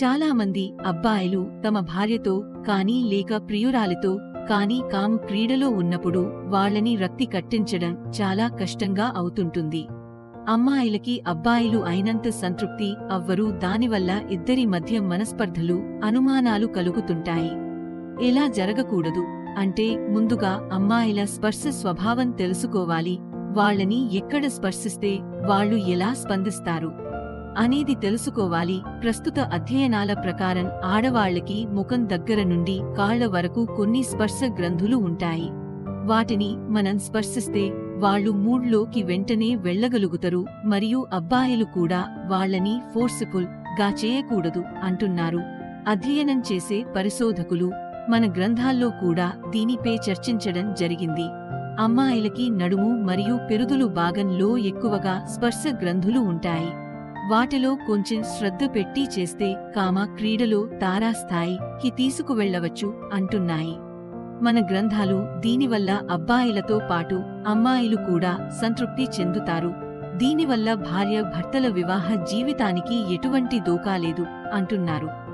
చాలామంది అబ్బాయిలు తమ భార్యతో కానీ లేక ప్రియురాలితో కానీ కాము క్రీడలో ఉన్నప్పుడు వాళ్ళని రక్తి కట్టించడం చాలా కష్టంగా అవుతుంటుంది. అమ్మాయిలకి అబ్బాయిలు అయినంత సంతృప్తి అవ్వరు. దానివల్ల ఇద్దరి మధ్య మనస్పర్ధలు, అనుమానాలు కలుగుతుంటాయి. ఇలా జరగకూడదు అంటే ముందుగా అమ్మాయిల స్పర్శ స్వభావం తెలుసుకోవాలి. వాళ్ళని ఎక్కడ స్పర్శిస్తే వాళ్ళు ఎలా స్పందిస్తారు అనేది తెలుసుకోవాలి. ప్రస్తుత అధ్యయనాల ప్రకారం ఆడవాళ్లకి ముఖం దగ్గర నుండి కాళ్ల వరకు కొన్ని స్పర్శ గ్రంథులు ఉంటాయి. వాటిని మనం స్పర్శిస్తే వాళ్ళు మూడ్లోకి వెంటనే వెళ్లగలుగుతారు. మరియు అబ్బాయిలు కూడా వాళ్ళని ఫోర్స్ఫుల్ గా చేయకూడదు అంటున్నారు అధ్యయనం చేసే పరిశోధకులు. మన గ్రంథాల్లో కూడా దీనిపై చర్చించడం జరిగింది. అమ్మాయిలకి నడుము మరియు పిరుదులు భాగంలో ఎక్కువగా స్పర్శ గ్రంథులు ఉంటాయి. వాటిలో కొంచెం శ్రద్ధ పెట్టి చేస్తే కామ క్రీడలో తారాస్థాయికి తీసుకువెళ్లవచ్చు అంటున్నాయి మన గ్రంథాలు. దీనివల్ల అబ్బాయిలతో పాటు అమ్మాయిలు కూడా సంతృప్తి చెందుతారు. దీనివల్ల భార్య భర్తల వివాహ జీవితానికి ఎటువంటి దోకా లేదు అంటున్నారు.